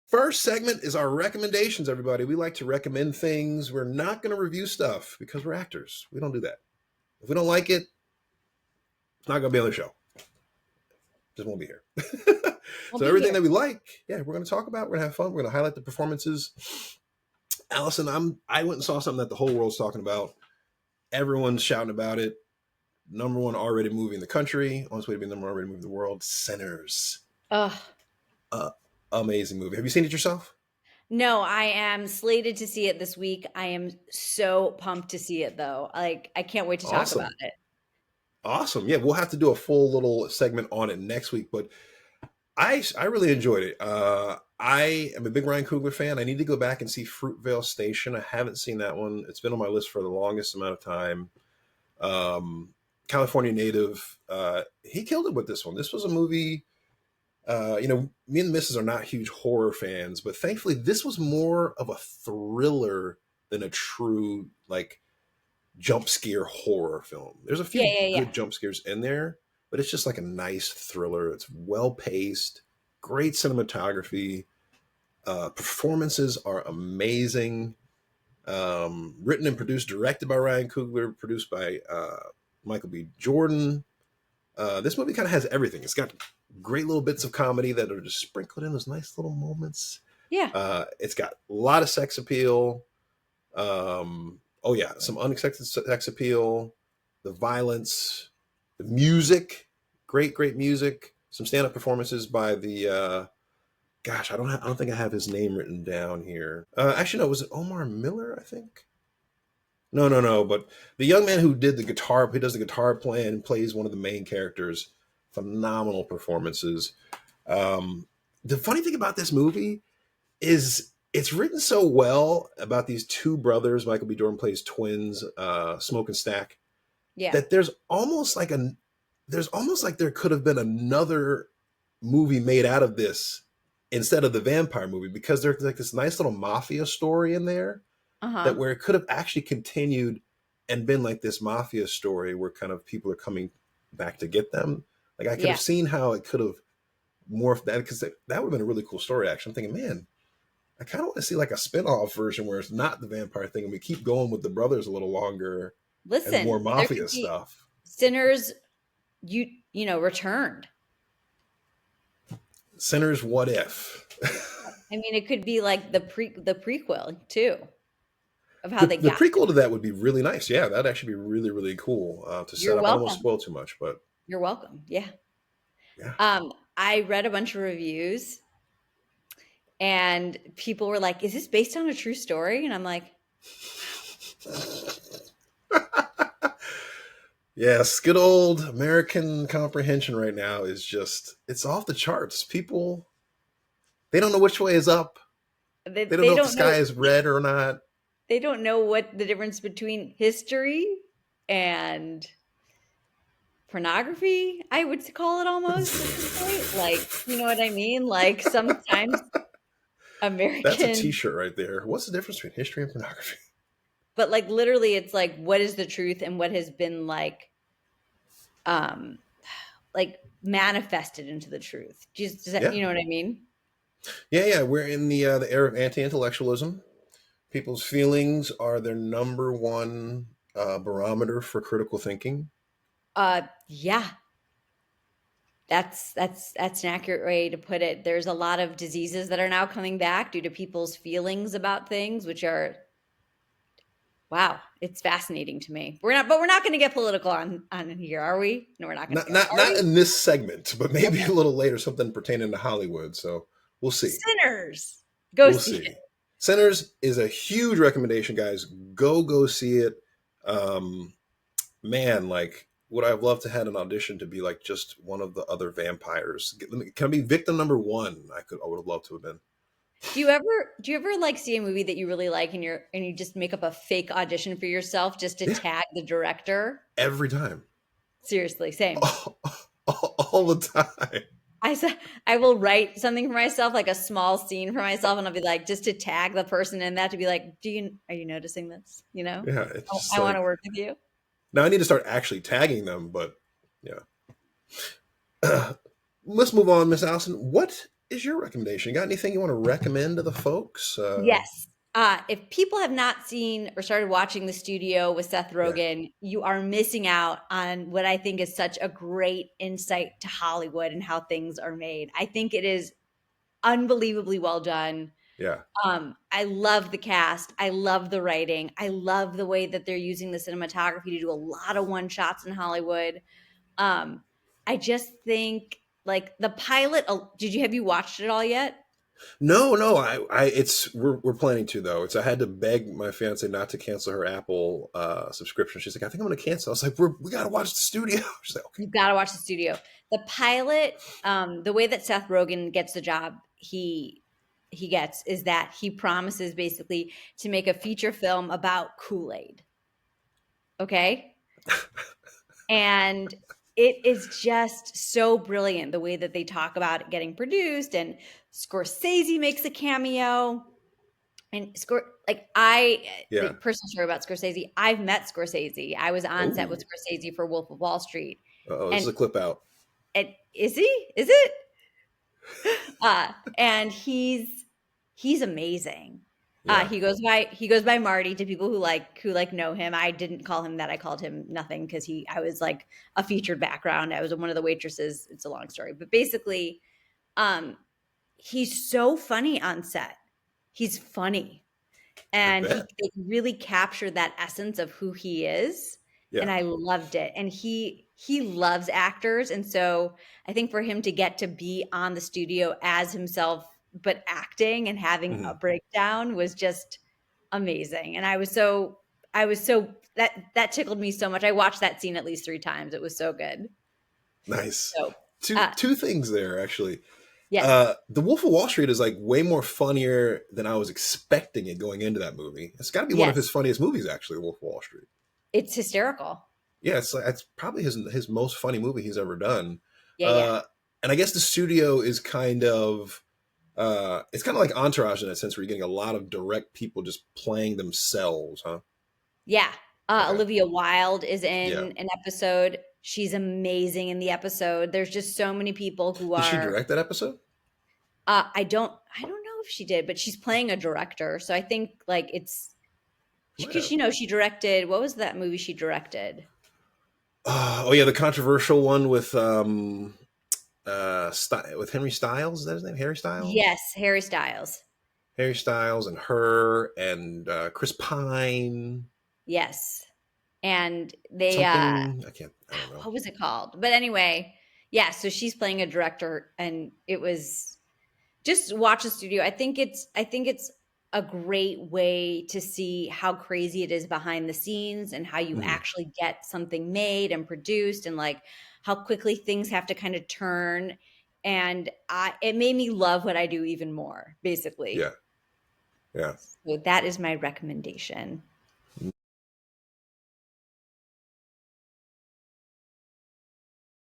First segment is our recommendations, everybody. We like to recommend things. We're not going to review stuff because we're actors. We don't do that. If we don't like it, it's not going to be on the show. Just won't be here. We'll So be everything here. that we like, yeah, we're going to talk about. We're going to have fun. We're going to highlight the performances. Allison, I went and saw something that the whole world's talking about. Everyone's shouting about it. Number one R-rated movie in the country. On its way to be number one R-rated movie in the world. Sinners. Ugh. Uh, Amazing movie. Have you seen it yourself? No, I am slated to see it this week. I am so pumped to see it though. Like, I can't wait to talk about Awesome. it. Awesome. Yeah, we'll have to do a full little segment on it next week. But I really enjoyed it. I am a big Ryan Coogler fan. I need to go back and see Fruitvale Station. I haven't seen that one. It's been on my list for the longest amount of time. California native. He killed it with this one. This was a movie. Me and the missus are not huge horror fans, but thankfully this was more of a thriller than a true like jump scare horror film. There's a Yeah, few yeah, yeah. good jump scares in there, but it's just like a nice thriller. It's well paced, great cinematography. Performances are amazing. Written and produced, directed by Ryan Coogler, produced by Michael B. Jordan. This movie kind of has everything. It's got great little bits of comedy that are just sprinkled in those nice little moments. Yeah. It's got a lot of sex appeal. Oh yeah, some unexpected sex appeal. The violence, the music, great music. Some stand-up performances by the gosh, I don't think I have his name written down here. Actually, no, was it Omar Miller? I think. No. But the young man who did the guitar, who does the guitar playing, and plays one of the main characters. Phenomenal performances. The funny thing about this movie is it's written so well about these two brothers. Michael B. Jordan plays twins, Smoke and Stack. Yeah. That there's almost like there could have been another movie made out of this instead of the vampire movie, because there's like this nice little mafia story in there Uh-huh. that where it could have actually continued and been like this mafia story where kind of people are coming back to get them. Like I could Yeah. have seen how it could have morphed that, because that would have been a really cool story. Actually, I'm thinking, man, I kind of want to see like a spin-off version where it's not the vampire thing and we keep going with the brothers a little longer and more Listen, there mafia could be stuff. Sinners, returned. Sinners, what if? I mean, it could be like the prequel too of how the, they the got there. prequel to that would be really nice. Yeah, that'd actually be really, really cool to set You're up. I don't want to welcome. spoil too much, but You're welcome. Yeah. yeah. I read a bunch of reviews and people were like, "Is this based on a true story?" And I'm like, Yes, good old American comprehension right now is just, it's off the charts. People, they don't know which way is up. they, They don't they know if the don't sky know is red or not. they don't know what the difference between history and pornography, I would call it almost at this point. Like, you know what I mean? Like sometimes That's a American, t-shirt right there. What's the difference between history and pornography? but like literally it's like what is the truth and what has been um like manifested into the truth. Does that, Yeah. you know what I mean? Yeah. We're in the era of anti-intellectualism. People's feelings are their number one barometer for critical thinking. Yeah. That's an accurate way to put it. There's a lot of diseases that are now coming back due to people's feelings about things, which are wow, it's fascinating to me. We're not going to get political on here, are we? No, we're not going to Not go. not Are not we? in this segment, but maybe Okay. a little later, something pertaining to Hollywood. So we'll see. Sinners. Go We'll see see. it. Sinners is a huge recommendation, guys. Go see it. Um, Man, like would I have loved to had an audition to be like just one of the other vampires? Can I be victim number one? I would have loved to have been. Do you ever like see a movie that you really like and you just make up a fake audition for yourself just to Yeah, tag the director? every time, Seriously, same. all the time. I said I will write something for myself, like a small scene for myself, and I'll be like, just to tag the person in that to be like, are you noticing this? Yeah, it's Oh, just I want to like work with you. now I need to start actually tagging them, but yeah. Let's move on, Miss Allison. What is your recommendation? Got anything you want to recommend to the folks? Yes. If people have not seen or started watching The Studio with Seth Yeah, Rogen, you are missing out on what I think is such a great insight to Hollywood and how things are made. I think it is unbelievably well done. yeah. I love the cast. I love the writing. I love the way that they're using the cinematography to do a lot of one shots in Hollywood. Um, I just think like the pilot. Have you watched it all yet? No, no. It's we're planning to though. It's I had to beg my fiance not to cancel her Apple subscription. She's like, I think I'm going to cancel. I was like, we got to watch the studio. She's like, okay. You've got to watch The Studio. The pilot, the way that Seth Rogen gets the job he gets is that he promises basically to make a feature film about Kool-Aid. Okay? And it is just so brilliant the way that they talk about it getting produced, and Scorsese makes a cameo. And Yeah. like personal story about Scorsese. I've met Scorsese. I was on set with Oh, Scorsese for Wolf of Wall Street. oh, this is And a clip out. and is he? Is it? And he's amazing. Yeah. He goes by Marty to people who know him. I didn't call him that. I called him nothing because I was like a featured background. I was one of the waitresses. It's a long story, but basically, um, he's so funny on set. He's funny, I and bet. they really captured that essence of who he is, and Yeah. I loved it. And he loves actors, and so I think for him to get to be on The Studio as himself but acting and having a Mhm. breakdown was just amazing. And I was so that tickled me so much. I watched that scene at least 3 times. It was so good. Nice. So, Two uh two things there actually. yes. The Wolf of Wall Street is like way more funnier than I was expecting it going into that movie. It's got to be one of Yes. his funniest movies, actually. The Wolf of Wall Street. It's hysterical. Yeah, it's probably his most funny movie he's ever done. Yeah, yeah. Uh, and I guess the studio is kind of it's kind of like Entourage in that sense, where you're getting a lot of direct people just playing themselves, huh? Yeah. Okay, Olivia Wilde is yeah. in an episode. She's amazing in the episode. There's just so many people who Did she are direct that episode? I don't know if she did, but she's playing a director. So I think like it's Might because have. she directed, what was that movie she directed? Oh yeah, the controversial one with with Henry Styles. Is that his name? Harry Styles. Yes, Harry Styles. Harry Styles and her and Chris Pine. Yes. And they Something I can't. I don't know. what was it called? But anyway, yeah, so she's playing a director, and it was just watch The Studio. I think it's a great way to see how crazy it is behind the scenes and how you Mhm. actually get something made and produced, and like how quickly things have to kind of turn. And it made me love what I do even more, basically. Yeah, yeah. So that is my recommendation.